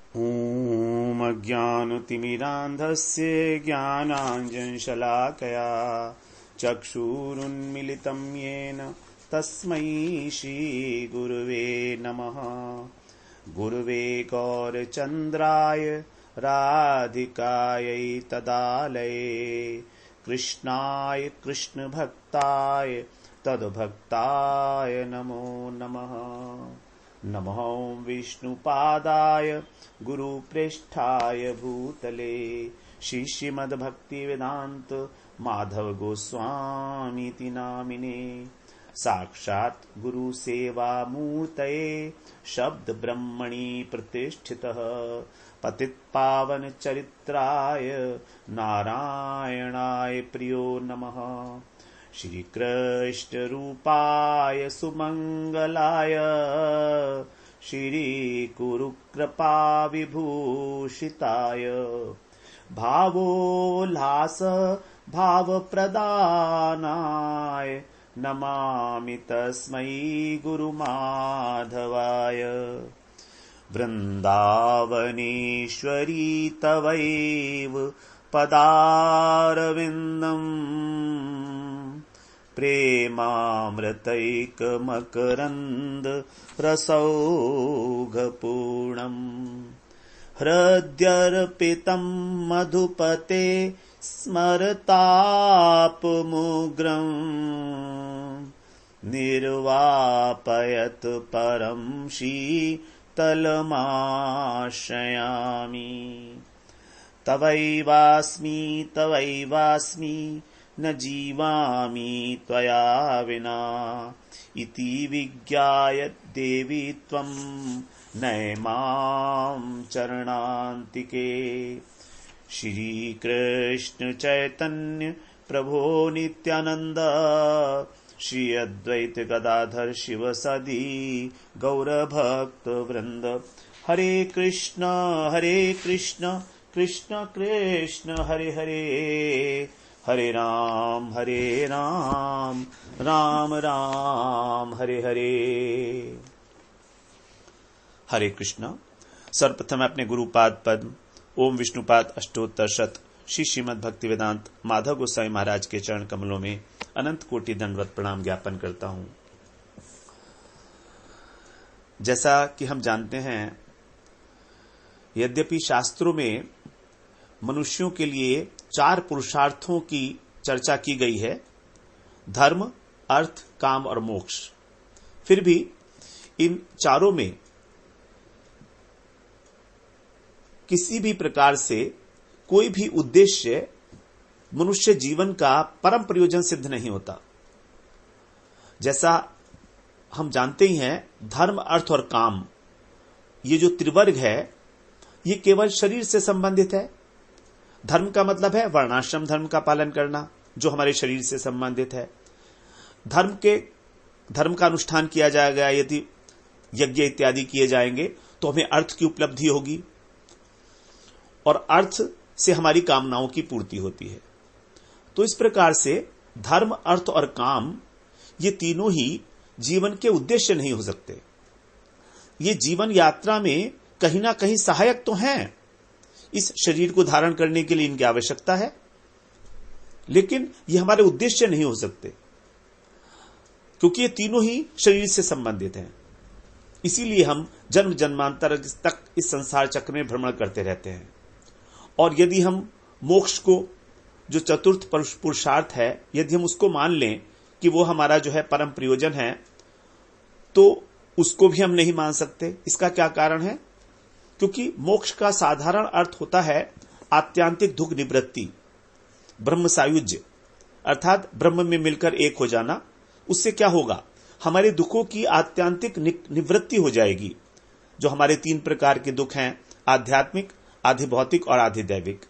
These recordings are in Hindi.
ॐ अज्ञानतिमिरान्धस्य ज्ञानाञ्जनशलाकया चक्षुरुन्मिलितं येन तस्मै श्रीगुरुवे नमः। गुरुवे गौरचन्द्राय राधिकायै तदालये कृष्णाय कृष्णभक्ताय तद्भक्ताय नमो नमः। नमः विष्णुपादाय गुरुप्रेष्ठाय भूतले श्रीमद्भक्तिवेदान्त माधव गोस्वामीति नामिने। साक्षात् गुरुसेवामूर्तये शब्द ब्रह्मणि प्रतिष्ठितः पतितपावन चरित्राय नारायणाय प्रियो नमः। श्री कृष्ण रूपाय सुमंगलाय श्री कुरुकृपा विभूषिताय भावोल्लास भावप्रदानाय नमामि तस्मै गुरुमाधवाय। वृन्दावनेश्वरी तवैव पदारविन्दम् प्रेमामृतैकमकरन्द रसौघपूर्णम् हृद्यर्पितं मधुपते स्मरतापमुग्रम् निर्वापयत् परं शीतलमाश्रयामि। तवैवास्मि तवैवास्मि न जीवामि त्वया विना इति विज्ञाय देवी त्वं नयमां चरणान्तिके। श्री कृष्ण चैतन्य प्रभो नित्यानंद श्री अद्वैत गदाधर शिव सदी गौरभक्त वृंद। हरे कृष्ण कृष्ण कृष्ण हरे हरे हरे राम राम राम हरे हरे। हरे कृष्ण। सर्वप्रथम अपने गुरुपाद पद्म ओम विष्णुपाद अष्टोत्तर शत श्री श्रीमद् भक्तिवेदांत माधव गोसाई महाराज के चरण कमलों में अनंत कोटि दंडवत प्रणाम ज्ञापन करता हूं। जैसा कि हम जानते हैं, यद्यपि शास्त्रों में मनुष्यों के लिए 4 पुरुषार्थों की चर्चा की गई है, धर्म, अर्थ, काम और मोक्ष। फिर भी इन चारों में किसी भी प्रकार से कोई भी उद्देश्य मनुष्य जीवन का परम प्रयोजन सिद्ध नहीं होता। जैसा हम जानते ही हैं, धर्म, अर्थ और काम, ये जो त्रिवर्ग है, ये केवल शरीर से संबंधित है। धर्म का मतलब है वर्णाश्रम धर्म का पालन करना, जो हमारे शरीर से संबंधित है। धर्म का अनुष्ठान किया जाएगा, यदि यज्ञ इत्यादि किए जाएंगे तो हमें अर्थ की उपलब्धि होगी और अर्थ से हमारी कामनाओं की पूर्ति होती है। तो इस प्रकार से धर्म, अर्थ और काम, ये तीनों ही जीवन के उद्देश्य नहीं हो सकते। ये जीवन यात्रा में कहीं ना कहीं सहायक तो हैं, इस शरीर को धारण करने के लिए इनकी आवश्यकता है, लेकिन ये हमारे उद्देश्य नहीं हो सकते, क्योंकि ये तीनों ही शरीर से संबंधित हैं। इसीलिए हम जन्म जन्मांतर तक इस संसार चक्र में भ्रमण करते रहते हैं। और यदि हम मोक्ष को, जो चतुर्थ पुरुषार्थ है, यदि हम उसको मान लें कि वो हमारा जो है परम प्रयोजन है, तो उसको भी हम नहीं मान सकते। इसका क्या कारण है? क्योंकि मोक्ष का साधारण अर्थ होता है आत्यांतिक दुख निवृत्ति, ब्रह्म सायुज्य, अर्थात ब्रह्म में मिलकर एक हो जाना। उससे क्या होगा? हमारे दुखों की आत्यांतिक निवृत्ति हो जाएगी। जो हमारे 3 प्रकार के दुख हैं, आध्यात्मिक, आधिभौतिक और आधिदैविक।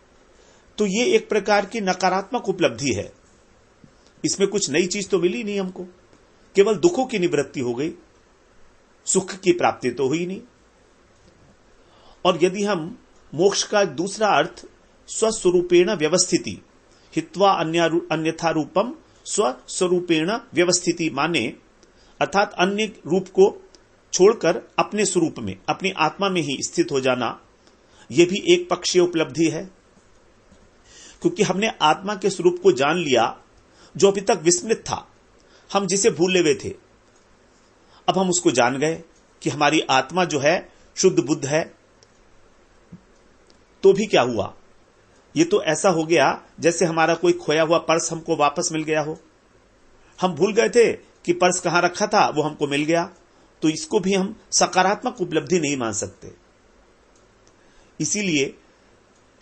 तो ये एक प्रकार की नकारात्मक उपलब्धि है। इसमें कुछ नई चीज तो मिली नहीं हमको, केवल दुखों की निवृत्ति हो गई, सुख की प्राप्ति तो हुई नहीं। और यदि हम मोक्ष का दूसरा अर्थ स्वस्वरूपेण व्यवस्थिति, हित्वा अन्यथा रूपम स्वस्वरूपेण व्यवस्थिति माने, अर्थात अन्य रूप को छोड़कर अपने स्वरूप में, अपनी आत्मा में ही स्थित हो जाना, यह भी एक पक्षीय उपलब्धि है, क्योंकि हमने आत्मा के स्वरूप को जान लिया जो अभी तक विस्मृत था, हम जिसे भूले हुए थे। अब हम उसको जान गए कि हमारी आत्मा जो है शुद्ध बुद्ध है। तो भी क्या हुआ, ये तो ऐसा हो गया जैसे हमारा कोई खोया हुआ पर्स हमको वापस मिल गया हो। हम भूल गए थे कि पर्स कहां रखा था, वो हमको मिल गया। तो इसको भी हम सकारात्मक उपलब्धि नहीं मान सकते। इसीलिए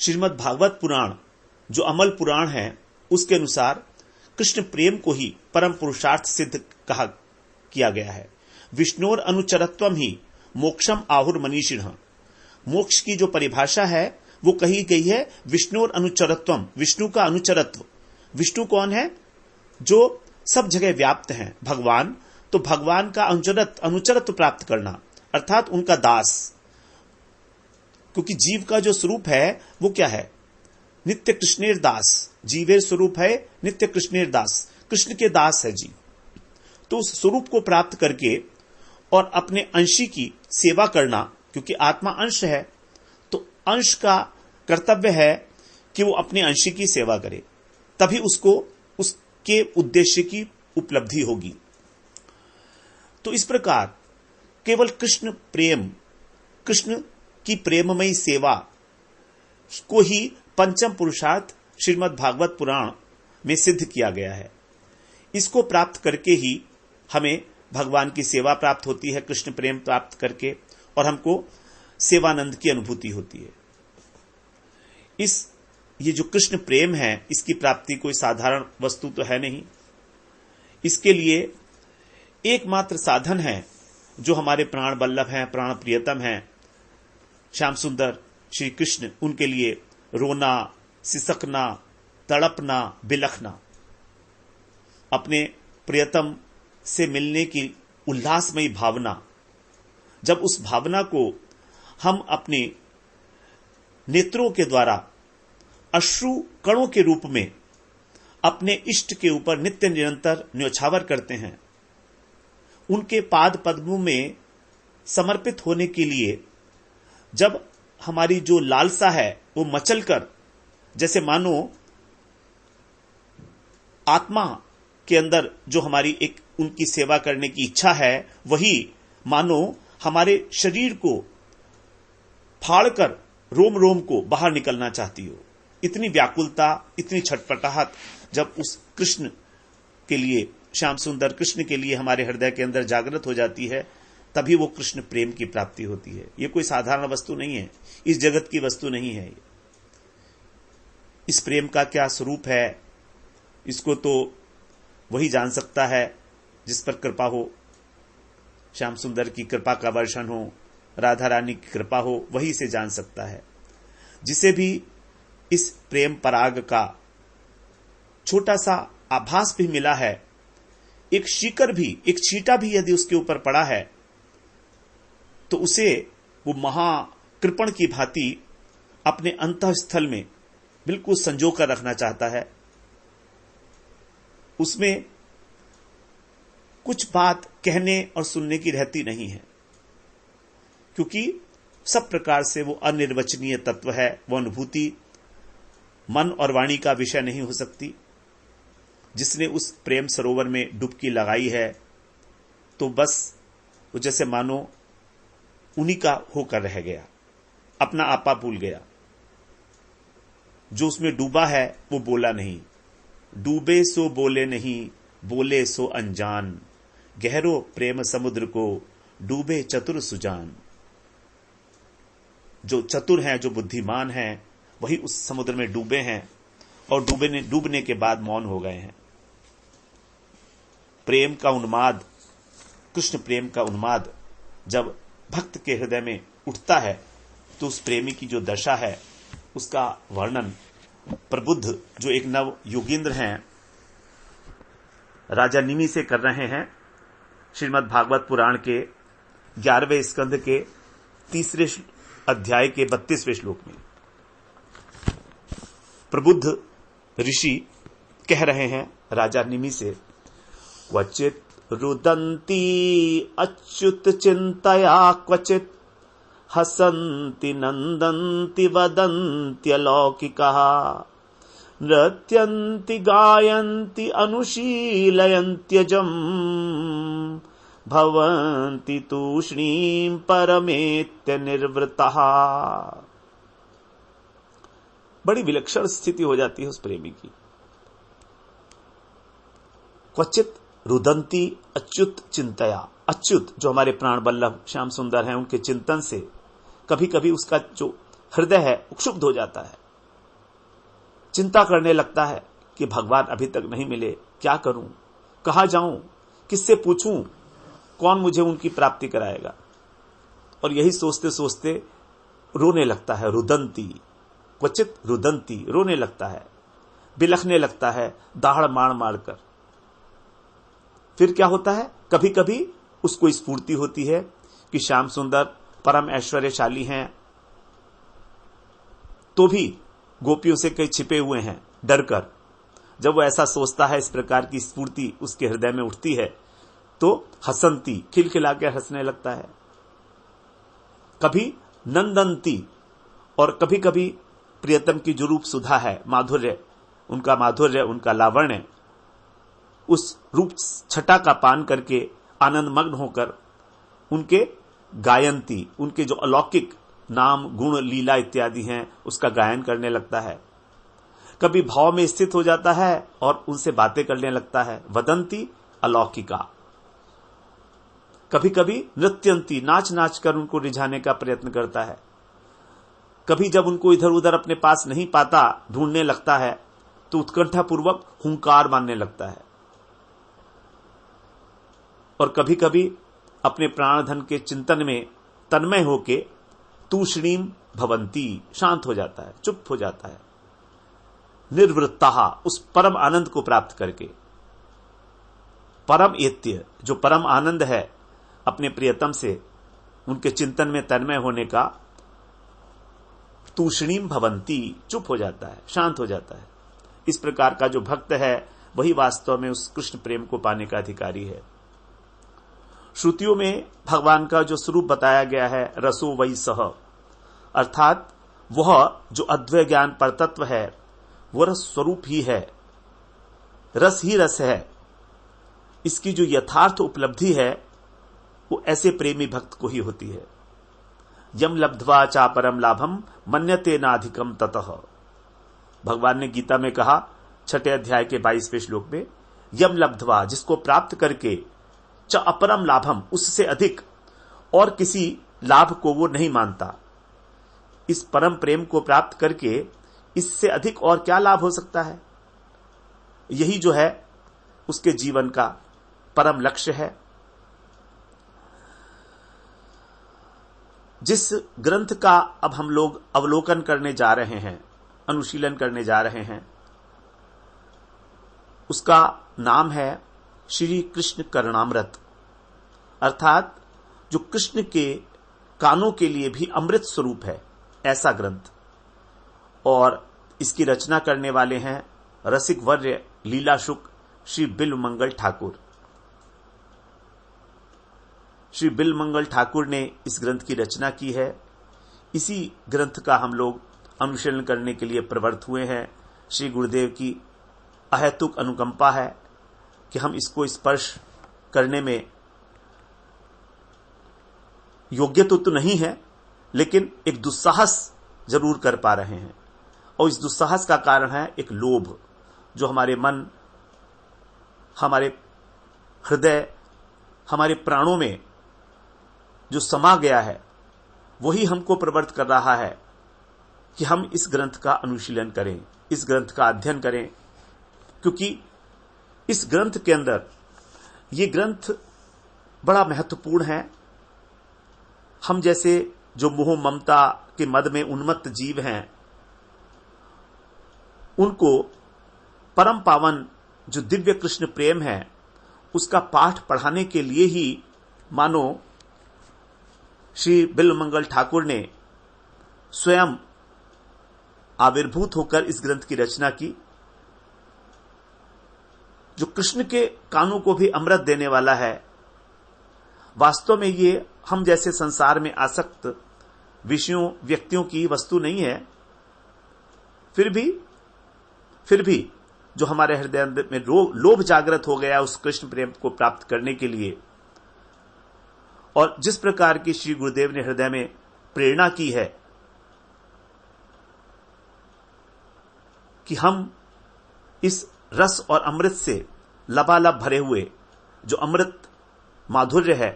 श्रीमद् भागवत पुराण जो अमल पुराण है, उसके अनुसार कृष्ण प्रेम को ही परम पुरुषार्थ सिद्ध कहा किया गया है। विष्णुर अनुचरत्वम ही मोक्षम आहुर मनीषिणः। मोक्ष की जो परिभाषा है वो कही गई है विष्णुर अनुचरत्वम, विष्णु का अनुचरत्व। विष्णु कौन है? जो सब जगह व्याप्त हैं, भगवान। तो भगवान का अनुचरत्व प्राप्त करना अर्थात उनका दास। क्योंकि जीव का जो स्वरूप है वो क्या है? नित्य कृष्णेर दास। जीवेर स्वरूप है नित्य कृष्णेर दास, कृष्ण के दास है जीव। तो उस स्वरूप को प्राप्त करके और अपने अंशी की सेवा करना, क्योंकि आत्मा अंश है, तो अंश का कर्तव्य है कि वो अपने अंशी की सेवा करे, तभी उसको उसके उद्देश्य की उपलब्धि होगी। तो इस प्रकार केवल कृष्ण प्रेम, कृष्ण की प्रेममयी सेवा को ही पंचम पुरुषार्थ श्रीमद् भागवत पुराण में सिद्ध किया गया है। इसको प्राप्त करके ही हमें भगवान की सेवा प्राप्त होती है, कृष्ण प्रेम प्राप्त करके, और हमको सेवानंद की अनुभूति होती है। ये जो कृष्ण प्रेम है, इसकी प्राप्ति कोई साधारण वस्तु तो है नहीं। इसके लिए एकमात्र साधन है जो हमारे प्राण बल्लभ हैं, प्राण प्रियतम हैं, श्याम सुंदर श्री कृष्ण। उनके लिए रोना, सिसकना, तड़पना, बिलखना, अपने प्रियतम से मिलने की उल्लासमयी भावना, जब उस भावना को हम अपने नेत्रों के द्वारा अश्रु कणों के रूप में अपने इष्ट के ऊपर नित्य निरंतर न्योछावर करते हैं, उनके पाद पद्मों में समर्पित होने के लिए जब हमारी जो लालसा है वो मचलकर, जैसे मानो आत्मा के अंदर जो हमारी एक उनकी सेवा करने की इच्छा है, वही मानो हमारे शरीर को फाड़कर रोम रोम को बाहर निकलना चाहती हो। इतनी व्याकुलता, इतनी छटपटाहट जब उस कृष्ण के लिए, श्याम सुंदर कृष्ण के लिए हमारे हृदय के अंदर जागृत हो जाती है, तभी वो कृष्ण प्रेम की प्राप्ति होती है। ये कोई साधारण वस्तु नहीं है, इस जगत की वस्तु नहीं है। इस प्रेम का क्या स्वरूप है, इसको तो वही जान सकता है जिस पर कृपा हो। श्याम सुंदर की कृपा का वर्षण हो, राधा रानी की कृपा हो, वही से जान सकता है। जिसे भी इस प्रेम पराग का छोटा सा आभास भी मिला है, एक शीकर भी, एक छींटा भी यदि उसके ऊपर पड़ा है, तो उसे वो महाकृपण की भांति अपने अंतःस्थल में बिल्कुल संजो कर रखना चाहता है। उसमें कुछ बात कहने और सुनने की रहती नहीं है, क्योंकि सब प्रकार से वो अनिर्वचनीय तत्व है। वो अनुभूति मन और वाणी का विषय नहीं हो सकती। जिसने उस प्रेम सरोवर में डुबकी लगाई है, तो बस वो जैसे मानो उन्हीं का होकर रह गया, अपना आपा भूल गया। जो उसमें डूबा है वो बोला नहीं। डूबे सो बोले नहीं, बोले सो अनजान, गहरो प्रेम समुद्र को डूबे चतुर सुजान। जो चतुर हैं, जो बुद्धिमान हैं, वही उस समुद्र में डूबे हैं और डूबने के बाद मौन हो गए हैं। प्रेम का उन्माद, कृष्ण प्रेम का उन्माद जब भक्त के हृदय में उठता है, तो उस प्रेमी की जो दशा है उसका वर्णन प्रबुद्ध जो एक नव योगींद्र हैं, राजा निमि से कर रहे हैं। श्रीमद् भागवत पुराण के 11वें स्कंध के 3 अध्याय के 32वें श्लोक में प्रबुद्ध ऋषि कह रहे हैं राजा निमि से, क्वचित रुदंती अच्युत चिंतया क्वचित हसन्ति नन्दन्ति वदन्त्यलौकिकः नृत्यन्ति गायन्ति अनुशीलयन्त्यजम् भवन्ति तूष्णीं परमेत्य निर्वृतः। बड़ी विलक्षण स्थिति हो जाती है उस प्रेमी की। क्वचित रुदंती अच्युत चिंतया, अच्युत जो हमारे प्राण वल्लभ श्याम सुंदर हैं, उनके चिंतन से कभी कभी उसका जो हृदय है क्षुब्ध हो जाता है, चिंता करने लगता है कि भगवान अभी तक नहीं मिले, क्या करूं, कहां जाऊं, किससे पूछूं, कौन मुझे उनकी प्राप्ति कराएगा। और यही सोचते सोचते रोने लगता है। रुदंती, क्वचित रुदंती, रोने लगता है, बिलखने लगता है दाहड़ मार मारकर। फिर क्या होता है, कभी कभी उसको स्फूर्ति होती है कि श्याम सुंदर परम ऐश्वर्यशाली हैं, तो भी गोपियों से कहीं छिपे हुए हैं डरकर। जब वो ऐसा सोचता है, इस प्रकार की स्फूर्ति उसके हृदय में उठती है, तो हसंती, खिलखिलाकर हंसने लगता है। कभी नंदंती, और कभी कभी प्रियतम की जो रूप सुधा है, माधुर्य, उनका लावण्य, उस रूप छटा का पान करके आनंद मग्न होकर उनके गायंती, उनके जो अलौकिक नाम गुण लीला इत्यादि हैं उसका गायन करने लगता है। कभी भाव में स्थित हो जाता है और उनसे बातें करने लगता है। वदंती अलौकिका, कभी कभी नृत्यंती, नाच नाच कर उनको रिझाने का प्रयत्न करता है। कभी जब उनको इधर उधर अपने पास नहीं पाता, ढूंढने लगता है, तो उत्कंठापूर्वक हुंकार मारने लगता है। और कभी कभी अपने प्राणधन के चिंतन में तन्मय होके तूष्णीम भवंती, शांत हो जाता है, चुप हो जाता है। निर्वृत्तः, उस परम आनंद को प्राप्त करके। परम एत्य, जो परम आनंद है अपने प्रियतम से उनके चिंतन में तन्मय होने का, तूष्णीम भवंती, चुप हो जाता है, शांत हो जाता है। इस प्रकार का जो भक्त है वही वास्तव में उस कृष्ण प्रेम को पाने का अधिकारी है। श्रुतियों में भगवान का जो स्वरूप बताया गया है, रसो वै सह, अर्थात वह जो अद्वय ज्ञान परतत्व है वह रस स्वरूप ही है, रस ही रस है। इसकी जो यथार्थ उपलब्धि है वो ऐसे प्रेमी भक्त को ही होती है। यम लब्ध्वा चा परम लाभम मन्यते नाधिकम ततः, भगवान ने गीता में कहा 6 अध्याय के 22वें श्लोक में, यम लब्ध्वा, जिसको प्राप्त करके, च अपरम लाभम, उससे अधिक और किसी लाभ को वो नहीं मानता। इस परम प्रेम को प्राप्त करके इससे अधिक और क्या लाभ हो सकता है। यही जो है उसके जीवन का परम लक्ष्य है। जिस ग्रंथ का अब हम लोग अवलोकन करने जा रहे हैं, अनुशीलन करने जा रहे हैं, उसका नाम है श्री कृष्ण करणामृत, अर्थात जो कृष्ण के कानों के लिए भी अमृत स्वरूप है, ऐसा ग्रंथ। और इसकी रचना करने वाले हैं रसिक वर्य लीला शुक श्री बिल्वमंगल ठाकुर। श्री बिल्वमंगल ठाकुर ने इस ग्रंथ की रचना की है। इसी ग्रंथ का हम लोग अनुशीलन करने के लिए प्रवृत्त हुए हैं। श्री गुरुदेव की अहेतुक अनुकंपा है कि हम इसको स्पर्श करने में योग्य तो नहीं है, लेकिन एक दुस्साहस जरूर कर पा रहे हैं। और इस दुस्साहस का कारण है एक लोभ, जो हमारे मन, हमारे हृदय, हमारे प्राणों में जो समा गया है, वही हमको प्रवृत्त कर रहा है कि हम इस ग्रंथ का अनुशीलन करें, इस ग्रंथ का अध्ययन करें। क्योंकि इस ग्रंथ के अंदर, ये ग्रंथ बड़ा महत्वपूर्ण है। हम जैसे जो मोह ममता के मद में उन्मत्त जीव हैं, उनको परम पावन जो दिव्य कृष्ण प्रेम है उसका पाठ पढ़ाने के लिए ही मानो श्री बिल्वमंगल ठाकुर ने स्वयं आविर्भूत होकर इस ग्रंथ की रचना की। जो कृष्ण के कानों को भी अमृत देने वाला है। वास्तव में ये हम जैसे संसार में आसक्त विषयों व्यक्तियों की वस्तु नहीं है, फिर भी जो हमारे हृदय में लोभ जागृत हो गया उस कृष्ण प्रेम को प्राप्त करने के लिए, और जिस प्रकार की श्री गुरुदेव ने हृदय में प्रेरणा की है कि हम इस रस और अमृत से लबालब भरे हुए जो अमृत माधुर्य है,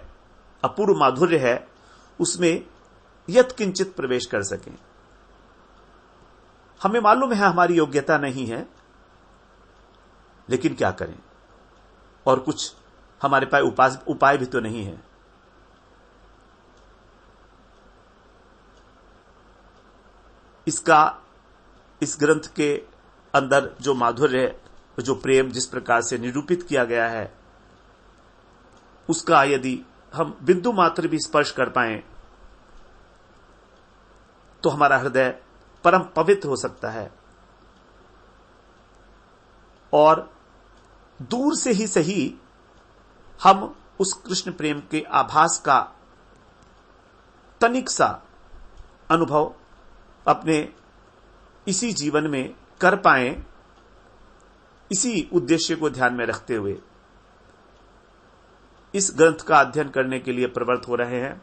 अपूर्व माधुर्य है, उसमें यत्किंचित प्रवेश कर सकें। हमें मालूम है हमारी योग्यता नहीं है, लेकिन क्या करें, और कुछ हमारे पास उपाय भी तो नहीं है। इस ग्रंथ के अंदर जो माधुर्य, जो प्रेम जिस प्रकार से निरूपित किया गया है, उसका यदि हम बिंदु मात्र भी स्पर्श कर पाएं तो हमारा हृदय परम पवित्र हो सकता है, और दूर से ही सही हम उस कृष्ण प्रेम के आभास का तनिक सा अनुभव अपने इसी जीवन में कर पाएं। इसी उद्देश्य को ध्यान में रखते हुए इस ग्रंथ का अध्ययन करने के लिए प्रवृत्त हो रहे हैं।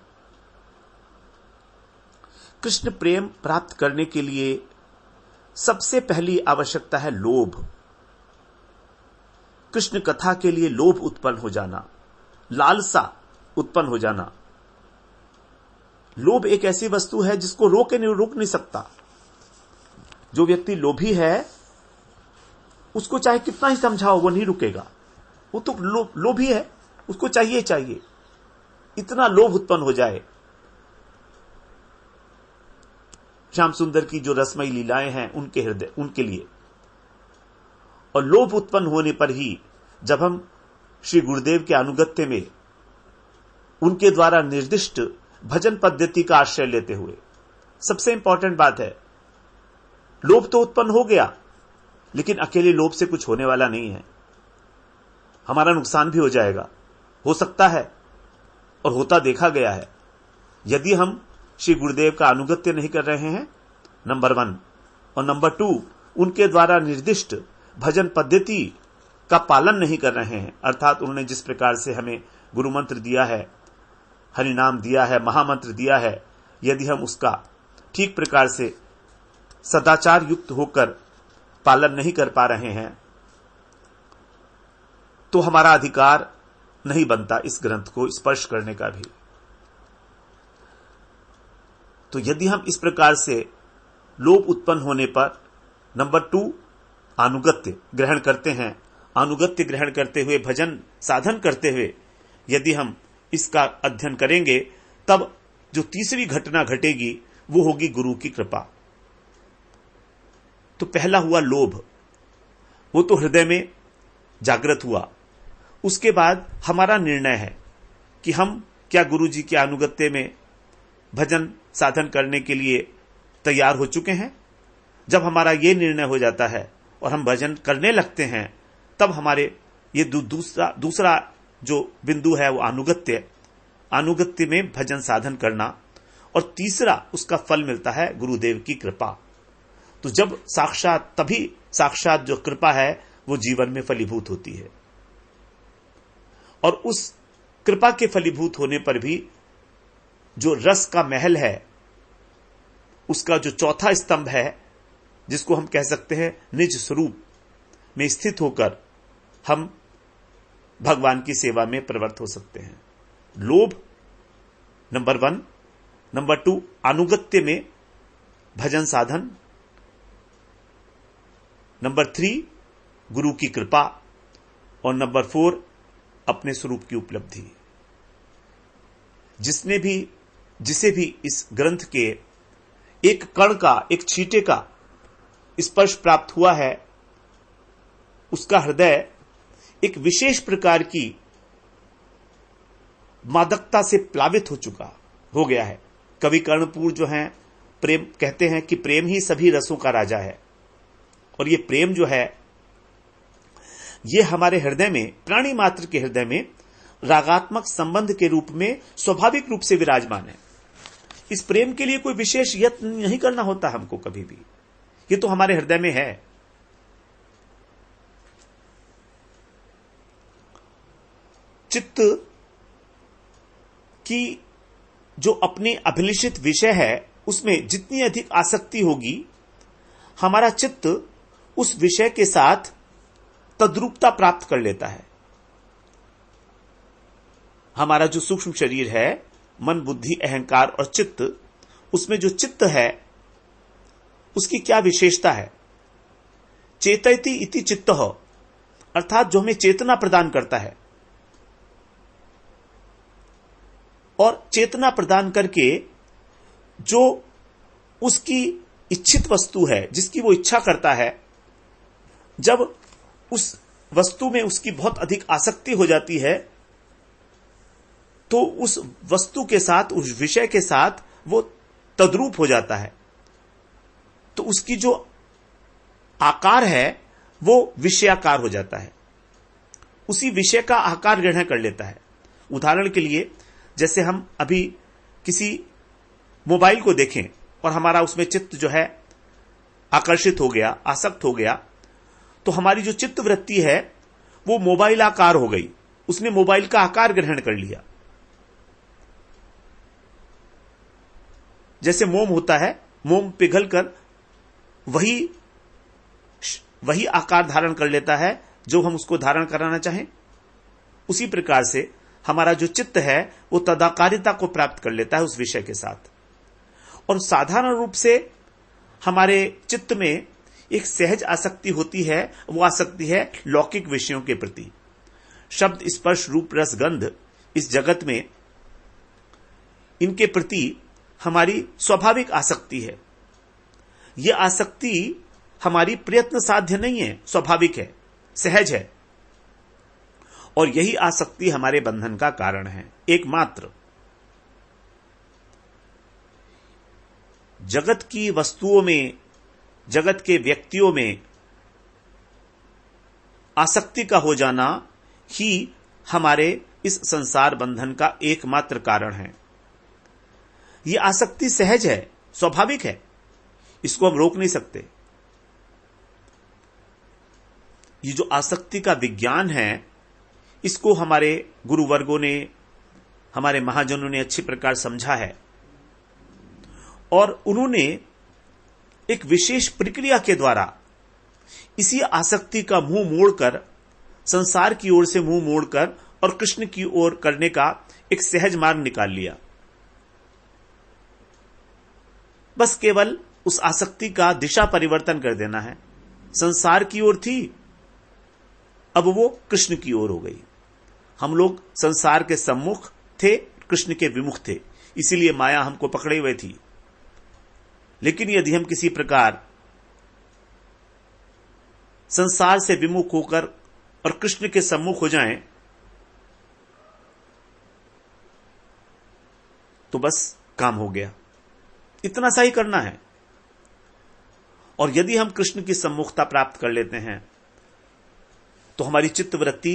कृष्ण प्रेम प्राप्त करने के लिए सबसे पहली आवश्यकता है लोभ। कृष्ण कथा के लिए लोभ उत्पन्न हो जाना, लालसा उत्पन्न हो जाना। लोभ एक ऐसी वस्तु है जिसको रोक नहीं सकता। जो व्यक्ति लोभी है उसको चाहे कितना ही समझाओ वो नहीं रुकेगा, वो तो लोभी है, उसको चाहिए इतना लोभ उत्पन्न हो जाए। श्याम सुंदर की जो रसमयी लीलाएं हैं उनके लिए, और लोभ उत्पन्न होने पर ही जब हम श्री गुरुदेव के अनुगत्य में उनके द्वारा निर्दिष्ट भजन पद्धति का आश्रय लेते हुए, सबसे इंपॉर्टेंट बात है, लोभ तो उत्पन्न हो गया, लेकिन अकेले लोभ से कुछ होने वाला नहीं है। हमारा नुकसान भी हो जाएगा, हो सकता है, और होता देखा गया है। यदि हम श्री गुरुदेव का अनुगत्य नहीं कर रहे हैं, नंबर 1, और नंबर 2, उनके द्वारा निर्दिष्ट भजन पद्धति का पालन नहीं कर रहे हैं, अर्थात उन्होंने जिस प्रकार से हमें गुरु मंत्र दिया है, हरिनाम दिया है, महामंत्र दिया है, यदि हम उसका ठीक प्रकार से सदाचार युक्त होकर पालन नहीं कर पा रहे हैं, तो हमारा अधिकार नहीं बनता इस ग्रंथ को स्पर्श करने का भी। तो यदि हम इस प्रकार से लोभ उत्पन्न होने पर नंबर 2 अनुगत्य ग्रहण करते हैं, अनुगत्य ग्रहण करते हुए भजन साधन करते हुए यदि हम इसका अध्ययन करेंगे, तब जो तीसरी घटना घटेगी वो होगी गुरु की कृपा। तो पहला हुआ लोभ, वो तो हृदय में जागृत हुआ। उसके बाद हमारा निर्णय है कि हम क्या गुरु जी के अनुगत्य में भजन साधन करने के लिए तैयार हो चुके हैं। जब हमारा ये निर्णय हो जाता है और हम भजन करने लगते हैं, तब हमारे ये दूसरा जो बिंदु है वो अनुगत्य में भजन साधन करना, और तीसरा उसका फल मिलता है गुरुदेव की कृपा। तो जब तभी साक्षात जो कृपा है वो जीवन में फलीभूत होती है, और उस कृपा के फलीभूत होने पर भी जो रस का महल है, उसका जो चौथा स्तंभ है, जिसको हम कह सकते हैं निज स्वरूप में स्थित होकर हम भगवान की सेवा में प्रवृत्त हो सकते हैं। लोभ नंबर 1, नंबर 2 अनुगत्य में भजन साधन, नंबर 3 गुरु की कृपा, और नंबर 4 अपने स्वरूप की उपलब्धि। जिसे भी इस ग्रंथ के एक कण का, एक छींटे का स्पर्श प्राप्त हुआ है, उसका हृदय एक विशेष प्रकार की मादकता से प्लावित हो गया है। कवि कर्णपुर जो हैं, प्रेम कहते हैं कि प्रेम ही सभी रसों का राजा है, और ये प्रेम जो है ये हमारे हृदय में, प्राणी मात्र के हृदय में रागात्मक संबंध के रूप में स्वाभाविक रूप से विराजमान है। इस प्रेम के लिए कोई विशेष यत्न नहीं करना होता हमको कभी भी, ये तो हमारे हृदय में है। चित्त की जो अपनी अभिलषित विषय है उसमें जितनी अधिक आसक्ति होगी, हमारा चित्त उस विषय के साथ तद्रूपता प्राप्त कर लेता है। हमारा जो सूक्ष्म शरीर है, मन, बुद्धि, अहंकार और चित्त, उसमें जो चित्त है उसकी क्या विशेषता है? चेतयति इति चित्तः, अर्थात जो हमें चेतना प्रदान करता है, और चेतना प्रदान करके जो उसकी इच्छित वस्तु है, जिसकी वो इच्छा करता है, जब उस वस्तु में उसकी बहुत अधिक आसक्ति हो जाती है तो उस वस्तु के साथ, उस विषय के साथ वो तद्रूप हो जाता है। तो उसकी जो आकार है वो विषयाकार हो जाता है, उसी विषय का आकार ग्रहण कर लेता है। उदाहरण के लिए, जैसे हम अभी किसी मोबाइल को देखें और हमारा उसमें चित्त जो है आकर्षित हो गया, आसक्त हो गया, तो हमारी जो चित्त वृत्ति है वो मोबाइल आकार हो गई, उसने मोबाइल का आकार ग्रहण कर लिया। जैसे मोम होता है, मोम पिघलकर वही आकार धारण कर लेता है जो हम उसको धारण कराना चाहें। उसी प्रकार से हमारा जो चित्त है वो तदाकारिता को प्राप्त कर लेता है उस विषय के साथ। और साधारण रूप से हमारे चित्त में एक सहज आसक्ति होती है, वो आसक्ति है लौकिक विषयों के प्रति। शब्द, स्पर्श, रूप, रस, गंध, इस जगत में इनके प्रति हमारी स्वाभाविक आसक्ति है। यह आसक्ति हमारी प्रयत्न साध्य नहीं है, स्वाभाविक है, सहज है, और यही आसक्ति हमारे बंधन का कारण है एकमात्र। जगत की वस्तुओं में, जगत के व्यक्तियों में आसक्ति का हो जाना ही हमारे इस संसार बंधन का एकमात्र कारण है। यह आसक्ति सहज है, स्वाभाविक है, इसको हम रोक नहीं सकते। ये जो आसक्ति का विज्ञान है, इसको हमारे गुरुवर्गों ने, हमारे महाजनों ने अच्छी प्रकार समझा है, और उन्होंने एक विशेष प्रक्रिया के द्वारा इसी आसक्ति का मुंह मोड़कर, संसार की ओर से मुंह मोड़कर और कृष्ण की ओर करने का एक सहज मार्ग निकाल लिया। बस केवल उस आसक्ति का दिशा परिवर्तन कर देना है। संसार की ओर थी, अब वो कृष्ण की ओर हो गई। हम लोग संसार के सम्मुख थे, कृष्ण के विमुख थे, इसीलिए माया हमको पकड़े हुए थी। लेकिन यदि हम किसी प्रकार संसार से विमुख होकर और कृष्ण के सम्मुख हो जाएं, तो बस काम हो गया। इतना सा ही करना है। और यदि हम कृष्ण की सम्मुखता प्राप्त कर लेते हैं तो हमारी चित्तवृत्ति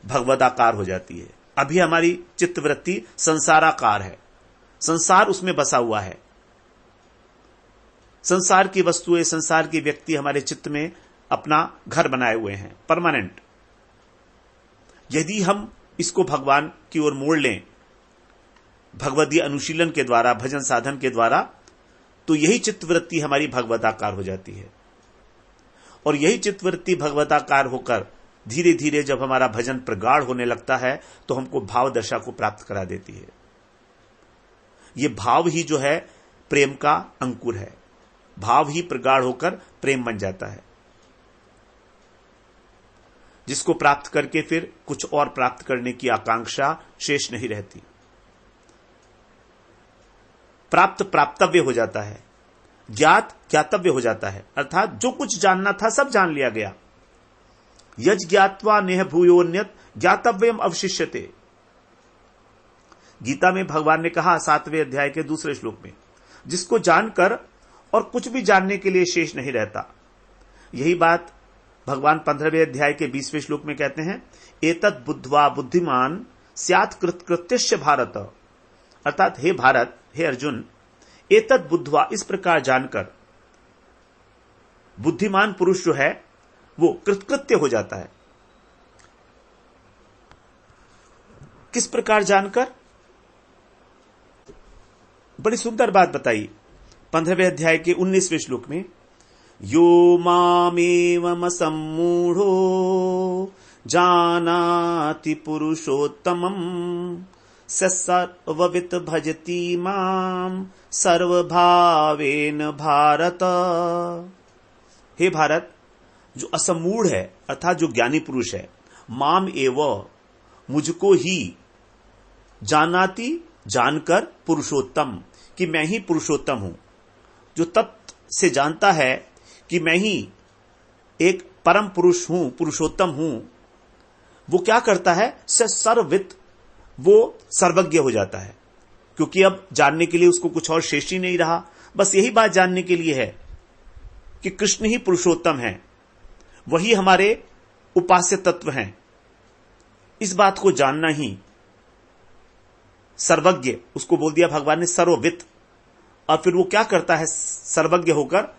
भगवदाकार हो जाती है। अभी हमारी चित्तवृत्ति संसाराकार है, संसार उसमें बसा हुआ है। संसार की वस्तुएं, संसार की व्यक्ति हमारे चित्त में अपना घर बनाए हुए हैं, परमानेंट। यदि हम इसको भगवान की ओर मोड़ लें भगवदीय अनुशीलन के द्वारा, भजन साधन के द्वारा, तो यही चित्तवृत्ति हमारी भगवदाकार हो जाती है। और यही चित्तवृत्ति भगवदाकार होकर धीरे धीरे जब हमारा भजन प्रगाढ़ होने लगता है तो हमको भाव दशा को प्राप्त करा देती है। यह भाव ही जो है प्रेम का अंकुर है। भाव ही प्रगाढ़ होकर प्रेम बन जाता है, जिसको प्राप्त करके फिर कुछ और प्राप्त करने की आकांक्षा शेष नहीं रहती। प्राप्त प्राप्तव्य हो जाता है, ज्ञात ज्ञातव्य हो जाता है। अर्थात जो कुछ जानना था सब जान लिया गया। यज ज्ञात्वा नेह भूयोन्यत ज्ञातव्यम अवशिष्यते। गीता में भगवान ने कहा 7वें अध्याय के दूसरे श्लोक में, जिसको जानकर और कुछ भी जानने के लिए शेष नहीं रहता। यही बात भगवान 15वें अध्याय के 20वें श्लोक में कहते हैं, एतत् बुद्ध्वा बुद्धिमान स्यात् कृतकृत्यस्य भारत। अर्थात हे भारत, हे अर्जुन, एतद बुद्धवा, इस प्रकार जानकर बुद्धिमान पुरुष जो है वो कृतकृत्य हो जाता है। किस प्रकार जानकर? बड़ी सुंदर बात बताई 15वें अध्याय के 19वें श्लोक में, यो मामेवम सम्मूढ़ो जानाति पुरुषोत्तमम् स सर्ववित् भजति माम सर्वभावेन भारत। हे भारत, जो असमूढ़ है अर्थात जो ज्ञानी पुरुष है, माम एव, मुझको ही, जानाति, जानकर, पुरुषोत्तम, कि मैं ही पुरुषोत्तम हूं, जो तत्व से जानता है कि मैं ही एक परम पुरुष हूं, पुरुषोत्तम हूं, वो क्या करता है? सर्ववित्, वो सर्वज्ञ हो जाता है, क्योंकि अब जानने के लिए उसको कुछ और शेष ही नहीं रहा, बस यही बात जानने के लिए है कि कृष्ण ही पुरुषोत्तम है, वही हमारे उपास्य तत्व हैं। इस बात को जानना ही सर्वज्ञ, उसको बोल दिया भगवान ने सर्ववित्। और फिर वो क्या करता है सर्वज्ञ होकर?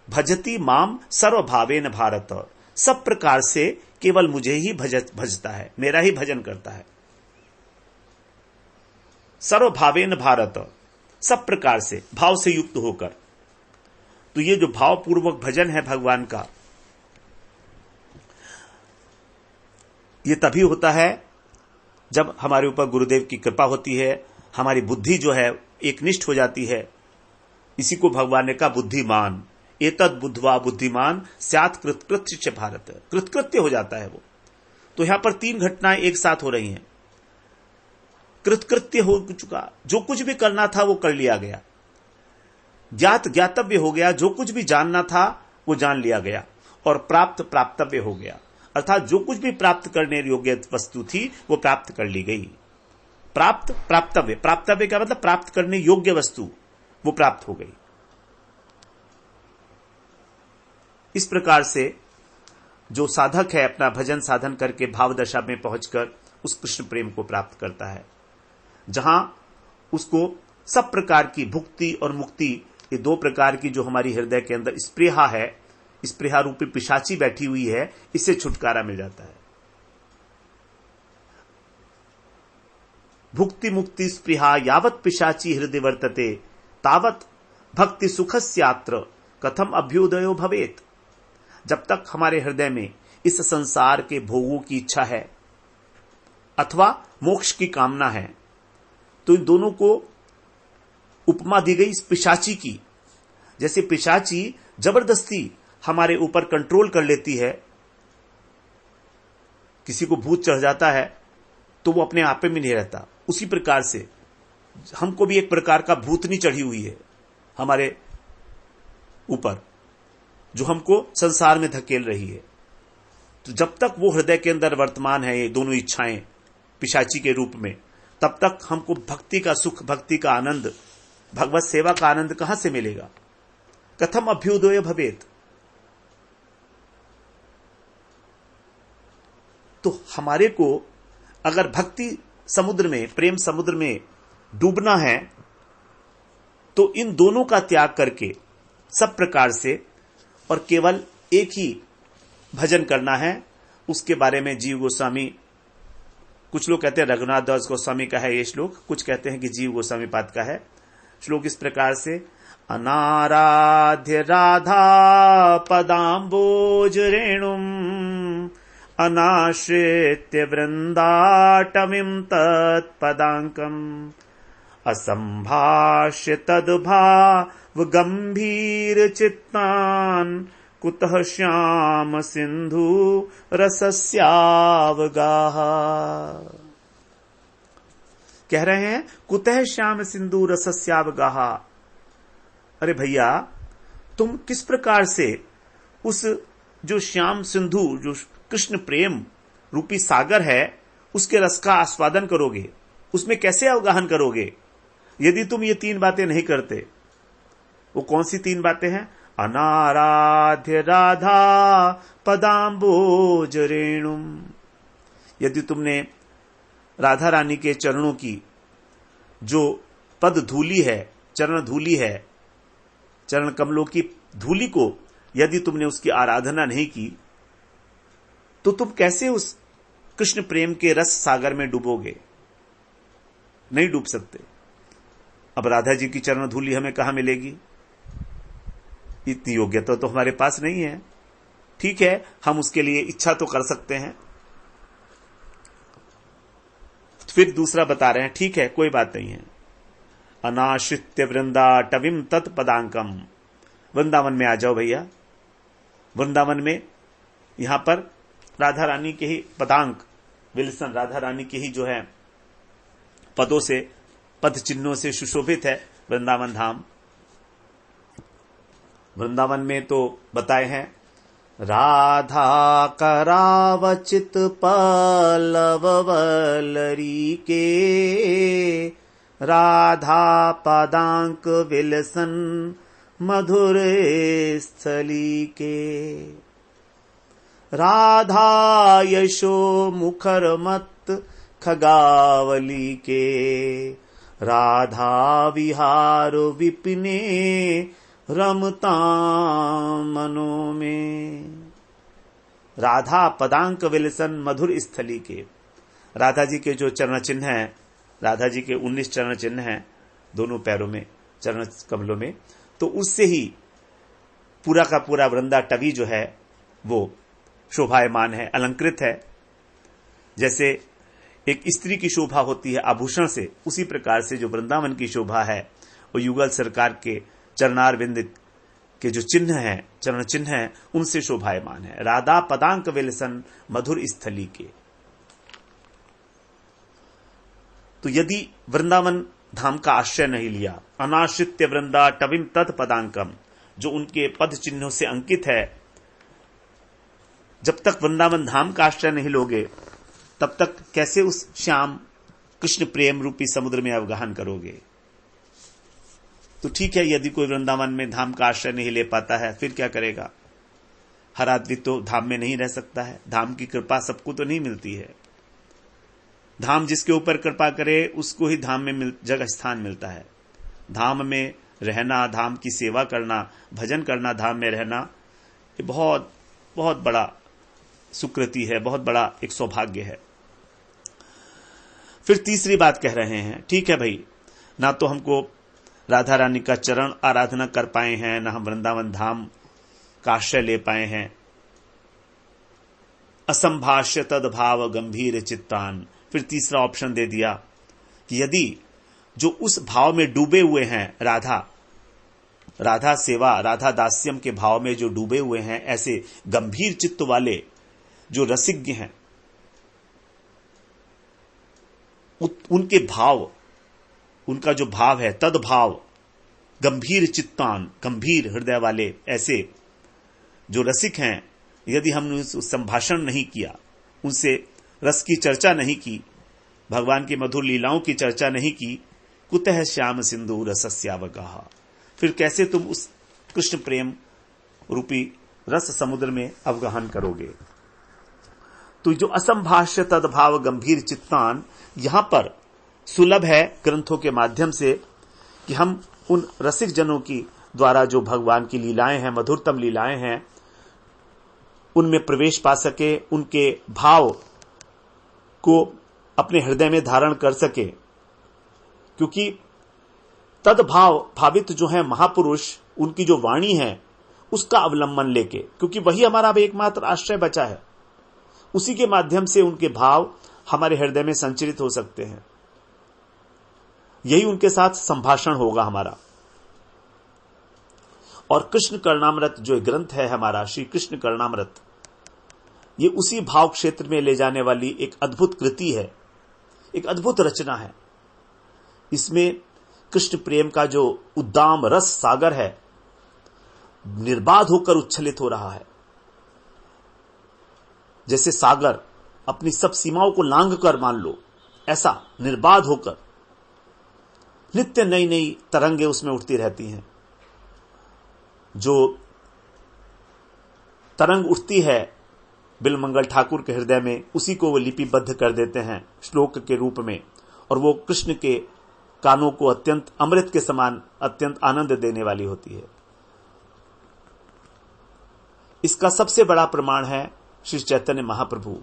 भजति माम सर्वभावेन भारत, सब प्रकार से केवल मुझे ही भजता है, मेरा ही भजन करता है। सर्वभावेन भारत, सब प्रकार से, भाव से युक्त होकर। तो ये जो भावपूर्वक भजन है भगवान का, ये तभी होता है जब हमारे ऊपर गुरुदेव की कृपा होती है, हमारी बुद्धि जो है एकनिष्ठ हो जाती है। इसी को भगवान ने कहा बुद्धिमान, एतद बुद्धवा बुद्धिमान स्यात् कृतकृत्य च भारत, कृतकृत्य हो जाता है वो। तो यहां पर 3 घटनाएं एक साथ हो रही हैं। कृतकृत्य हो चुका, जो कुछ भी करना था वो कर लिया गया, ज्ञात ज्ञातव्य हो गया, जो कुछ भी जानना था वो जान लिया गया, और प्राप्त प्राप्तव्य हो गया, अर्थात जो कुछ भी प्राप्त करने योग्य वस्तु थी वो प्राप्त कर ली गई। प्राप्त प्राप्तव्य, प्राप्तव्य का मतलब प्राप्त करने योग्य वस्तु, वो प्राप्त हो गई। इस प्रकार से जो साधक है अपना भजन साधन करके भाव दशा में पहुंचकर उस कृष्ण प्रेम को प्राप्त करता है, जहां उसको सब प्रकार की भुक्ति और मुक्ति, ये 2 प्रकार की जो हमारी हृदय के अंदर स्पृहा है, स्पृहा रूपी पिशाची बैठी हुई है, इससे छुटकारा मिल जाता है। भुक्ति मुक्ति स्पृहा यावत पिशाची हृदय वर्तते तावत भक्ति सुखस्यात्र कथम अभ्युदयो भवेत। जब तक हमारे हृदय में इस संसार के भोगों की इच्छा है अथवा मोक्ष की कामना है, तो इन दोनों को उपमा दी गई इस पिशाची की। जैसे पिशाची जबरदस्ती हमारे ऊपर कंट्रोल कर लेती है, किसी को भूत चढ़ जाता है तो वो अपने आप में नहीं रहता, उसी प्रकार से हमको भी एक प्रकार का भूतनी चढ़ी हुई है हमारे ऊपर, जो हमको संसार में धकेल रही है। तो जब तक वो हृदय के अंदर वर्तमान है ये दोनों इच्छाएं पिशाची के रूप में, तब तक हमको भक्ति का सुख, भक्ति का आनंद, भगवत सेवा का आनंद कहां से मिलेगा? कथम अभ्युदय भवेत। तो हमारे को अगर भक्ति समुद्र में, प्रेम समुद्र में डूबना है, तो इन दोनों का त्याग करके सब प्रकार से और केवल एक ही भजन करना है। उसके बारे में जीव गोस्वामी, कुछ लोग कहते हैं रघुनाथ दास गोस्वामी का है ये श्लोक, कुछ कहते हैं कि जीव गोस्वामी पाद का है। श्लोक इस प्रकार से, अनाराध्य राधा पदाम्बोज रेणुम अनाश्रित्य वृंदाटमिं तत्पदांकम असंभाष्य तद्भाव गंभीर चित्तान कुतः श्याम सिंधु रसस्यावगाह। कह रहे हैं कुतः श्याम सिंधु रसस्यावगाह। अरे भैया, तुम किस प्रकार से उस जो श्याम सिंधु, जो कृष्ण प्रेम रूपी सागर है, उसके रस का आस्वादन करोगे, उसमें कैसे अवगाहन करोगे यदि तुम ये 3 बातें नहीं करते? वो कौन सी 3 बातें हैं? अनाराध्य राधा पदाम्बोज रेणुम। यदि तुमने राधा रानी के चरणों की जो पद धूली है, चरण धूलि है, चरण कमलों की धूलि को यदि तुमने उसकी आराधना नहीं की तो तुम कैसे उस कृष्ण प्रेम के रस सागर में डूबोगे? नहीं डूब सकते। अब राधा जी की चरण धूलि हमें कहां मिलेगी? इतनी योग्यता तो हमारे पास नहीं है। ठीक है, हम उसके लिए इच्छा तो कर सकते हैं। फिर दूसरा बता रहे हैं, ठीक है कोई बात नहीं है, अनाश्रित्य वृंदा टविम तत्पदांकम, वृंदावन में आ जाओ भैया। वृंदावन में यहां पर राधा रानी के ही पदांक विलसन, राधा रानी के ही जो है पदों से, पद चिन्हों से सुशोभित है वृंदावन धाम। वृंदावन में तो बताए हैं, राधा करावचित पल्लव वल्लरी के, राधा पदांक विलसन मधुर स्थली के, राधा यशो मुखर मत खगावली के, राधा विहार विपिने रमता मनो में। राधा पदांक विलसन मधुर स्थली के, राधा जी के जो चरण चिन्ह हैं, राधा जी के 19 चरण चिन्ह हैं दोनों पैरों में, चरण कमलों में, तो उससे ही पूरा का पूरा वृंदा टवी जो है वो शोभायमान है, अलंकृत है। जैसे एक स्त्री की शोभा होती है आभूषण से, उसी प्रकार से जो वृंदावन की शोभा है वो युगल सरकार के चरणारविंद के जो चिन्ह हैं, चरण चिन्ह हैं, उनसे शोभायमान है। राधा पदांक विलसन मधुर स्थली के। तो यदि वृंदावन धाम का आश्रय नहीं लिया, अनाश्रित्य वृंदा टविम तत्पदांकम, जो उनके पद चिन्हों से अंकित है, जब तक वृंदावन धाम का आश्रय नहीं लोगे तब तक कैसे उस श्याम कृष्ण प्रेम रूपी समुद्र में अवगाहन करोगे? तो ठीक है, यदि कोई वृंदावन में धाम का आश्रय नहीं ले पाता है फिर क्या करेगा? हर आदमी तो धाम में नहीं रह सकता है, धाम की कृपा सबको तो नहीं मिलती है। धाम जिसके ऊपर कृपा करे उसको ही धाम में जगह स्थान मिलता है। धाम में रहना, धाम की सेवा करना, भजन करना, धाम में रहना, ये बहुत बहुत बड़ा सुकृति है, बहुत बड़ा एक सौभाग्य है। फिर तीसरी बात कह रहे हैं, ठीक है भाई, ना तो हमको राधा रानी का चरण आराधना कर पाए हैं, ना हम वृंदावन धाम का आश्रय ले पाए हैं। असंभाष्य तद्भाव गंभीर चित्तान, फिर तीसरा ऑप्शन दे दिया कि यदि जो उस भाव में डूबे हुए हैं, राधा सेवा, राधा दास्यम के भाव में जो डूबे हुए हैं, ऐसे गंभीर चित्त वाले जो रसिज्ञ हैं, उनके भाव, उनका जो भाव है तद्भाव, गंभीर चित्तान, गंभीर हृदय वाले ऐसे जो रसिक हैं, यदि हमने संभाषण नहीं किया, उनसे रस की चर्चा नहीं की, भगवान की मधुर लीलाओं की चर्चा नहीं की, कुतः श्याम सिंधु रसस्यावगाह, फिर कैसे तुम उस कृष्ण प्रेम रूपी रस समुद्र में अवगाहन करोगे? तो जो असंभाष्य तद्भाव गंभीर चित्तान यहां पर सुलभ है ग्रंथों के माध्यम से कि हम उन रसिक जनों की द्वारा जो भगवान की लीलाएं हैं, मधुरतम लीलाएं हैं, उनमें प्रवेश पा सके, उनके भाव को अपने हृदय में धारण कर सके। क्योंकि तद्भाव भावित जो है महापुरुष, उनकी जो वाणी है उसका अवलंबन लेके, क्योंकि वही हमारा अब एकमात्र आश्रय बचा है, उसी के माध्यम से उनके भाव हमारे हृदय में संचरित हो सकते हैं। यही उनके साथ संभाषण होगा हमारा। और कृष्ण कर्णामृत जो ग्रंथ है हमारा, श्री कृष्ण कर्णामृत, ये उसी भाव क्षेत्र में ले जाने वाली एक अद्भुत कृति है, एक अद्भुत रचना है। इसमें कृष्ण प्रेम का जो उद्दाम रस सागर है, निर्बाध होकर उच्छलित हो रहा है। जैसे सागर अपनी सब सीमाओं को लांघ कर, मान लो, ऐसा निर्बाध होकर नित्य नई नई तरंगे उसमें उठती रहती हैं। जो तरंग उठती है बिलमंगल ठाकुर के हृदय में, उसी को वो लिपिबद्ध कर देते हैं श्लोक के रूप में, और वो कृष्ण के कानों को अत्यंत अमृत के समान अत्यंत आनंद देने वाली होती है। इसका सबसे बड़ा प्रमाण है श्री चैतन्य महाप्रभु।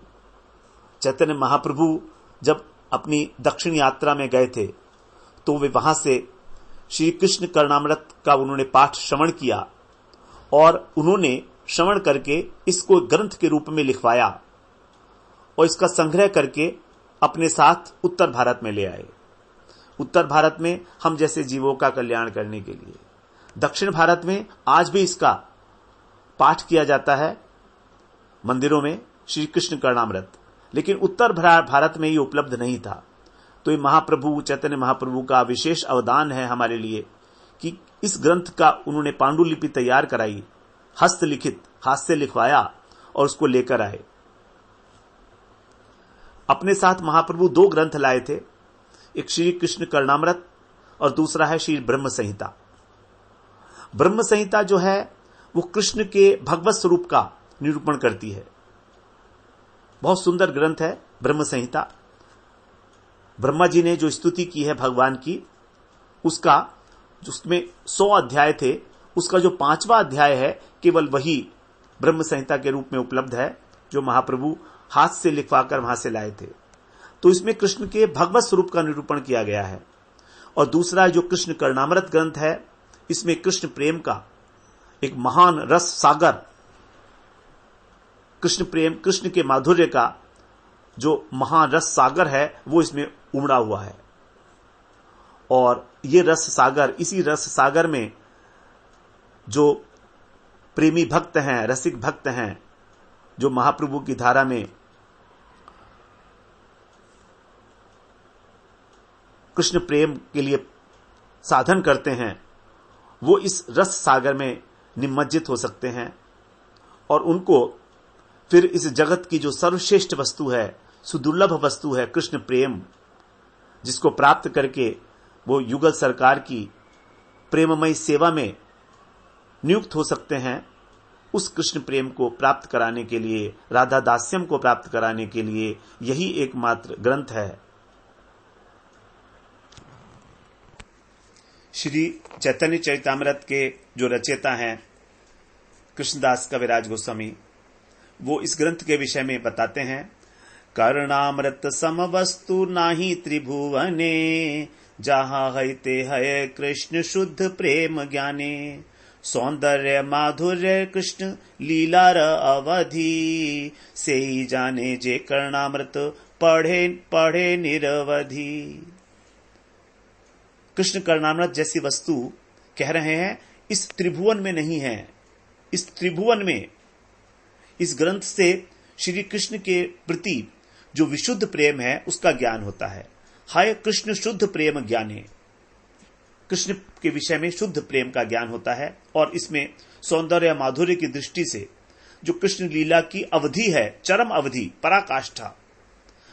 चैतन्य महाप्रभु जब अपनी दक्षिण यात्रा में गए थे तो वे वहां से श्री कृष्ण कर्णामृत का उन्होंने पाठ श्रवण किया और उन्होंने श्रवण करके इसको ग्रंथ के रूप में लिखवाया और इसका संग्रह करके अपने साथ उत्तर भारत में ले आए। उत्तर भारत में हम जैसे जीवों का कल्याण करने के लिए, दक्षिण भारत में आज भी इसका पाठ किया जाता है मंदिरों में, श्री कृष्ण कर्णामृत, लेकिन उत्तर भारत में ये उपलब्ध नहीं था। तो ये महाप्रभु चैतन्य महाप्रभु का विशेष अवदान है हमारे लिए कि इस ग्रंथ का उन्होंने पांडुलिपि तैयार कराई, हस्तलिखित, हाथ से लिखवाया और उसको लेकर आए। अपने साथ महाप्रभु 2 ग्रंथ लाए थे, एक श्री कृष्ण कर्णामृत और दूसरा है श्री ब्रह्म संहिता। ब्रह्म संहिता जो है वो कृष्ण के भगवत स्वरूप का निरूपण करती है। बहुत सुंदर ग्रंथ है ब्रह्म संहिता। ब्रह्मा जी ने जो स्तुति की है भगवान की, उसका उसमें 100 अध्याय थे, उसका जो 5वां अध्याय है केवल वही ब्रह्म संहिता के रूप में उपलब्ध है, जो महाप्रभु हाथ से लिखवाकर वहां से लाए थे। तो इसमें कृष्ण के भगवत स्वरूप का निरूपण किया गया है। और दूसरा जो कृष्ण कर्णामृत ग्रंथ है, इसमें कृष्ण प्रेम का एक महान रस सागर, कृष्ण प्रेम, कृष्ण के माधुर्य का जो महान रस सागर है वो इसमें उमड़ा हुआ है। और ये रस सागर, इसी रस सागर में जो प्रेमी भक्त हैं, रसिक भक्त हैं, जो महाप्रभु की धारा में कृष्ण प्रेम के लिए साधन करते हैं, वो इस रस सागर में निमज्जित हो सकते हैं और उनको फिर इस जगत की जो सर्वश्रेष्ठ वस्तु है, सुदुर्लभ वस्तु है कृष्ण प्रेम, जिसको प्राप्त करके वो युगल सरकार की प्रेममयी सेवा में नियुक्त हो सकते हैं। उस कृष्ण प्रेम को प्राप्त कराने के लिए, राधा दास्यम को प्राप्त कराने के लिए यही एकमात्र ग्रंथ है। श्री चैतन्य चरितामृत के जो रचयिता हैं कृष्णदास कविराज गोस्वामी, वो इस ग्रंथ के विषय में बताते हैं, कर्णामृत सम वस्तु नाही त्रिभुवने, जहाँ हईते है कृष्ण शुद्ध प्रेम ज्ञाने, सौंदर्य माधुर्य कृष्ण लीलार अवधि, से ही जाने जे कर्णामृत पढ़े पढ़े निरवधि। कृष्ण कर्णामृत जैसी वस्तु कह रहे हैं इस त्रिभुवन में नहीं है। इस त्रिभुवन में इस ग्रंथ से श्री कृष्ण के प्रति जो विशुद्ध प्रेम है उसका ज्ञान होता है। हाय कृष्ण शुद्ध प्रेम ज्ञाने, कृष्ण के विषय में शुद्ध प्रेम का ज्ञान होता है। और इसमें सौंदर्य माधुर्य की दृष्टि से जो कृष्ण लीला की अवधि है, चरम अवधि, पराकाष्ठा,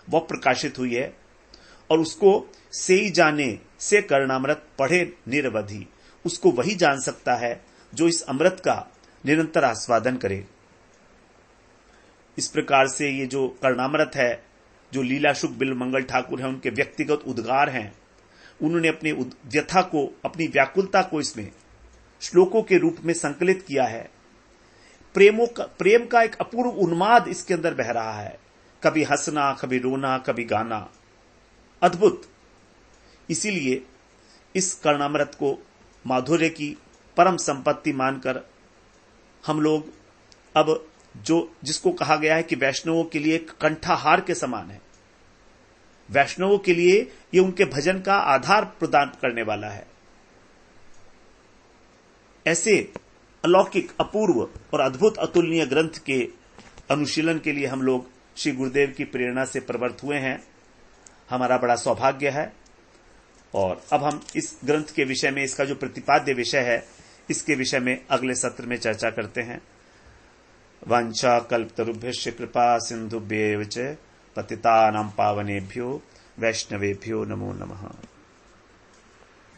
वह प्रकाशित हुई है। और उसको से ही जाने से कर्णामृत पढ़े निरवधि, उसको वही जान सकता है जो इस अमृत का निरंतर आस्वादन करे। इस प्रकार से ये जो कर्णामृत है, जो लीला शुक बिल मंगल ठाकुर है, उनके व्यक्तिगत उद्गार हैं, उन्होंने अपने व्यथा को, अपनी व्याकुलता को इसमें श्लोकों के रूप में संकलित किया है। प्रेम का एक अपूर्व उन्माद इसके अंदर बह रहा है, कभी हंसना, कभी रोना, कभी गाना, अद्भुत। इसीलिए इस कर्णामृत को माधुर्य की परम संपत्ति मानकर हम लोग अब जिसको कहा गया है कि वैष्णवों के लिए एक कंठाहार के समान है, वैष्णवों के लिए ये उनके भजन का आधार प्रदान करने वाला है, ऐसे अलौकिक, अपूर्व और अद्भुत अतुलनीय ग्रंथ के अनुशीलन के लिए हम लोग श्री गुरुदेव की प्रेरणा से प्रवृत्त हुए हैं। हमारा बड़ा सौभाग्य है। और अब हम इस ग्रंथ के विषय में, इसका जो प्रतिपाद्य विषय है, इसके विषय में अगले सत्र में चर्चा करते हैं। वांछा कल्पतरुभ्यश्च कृपा सिंधुभ्येव च पतितानां पावनेभ्यो वैष्णवेभ्यो नमो नमः।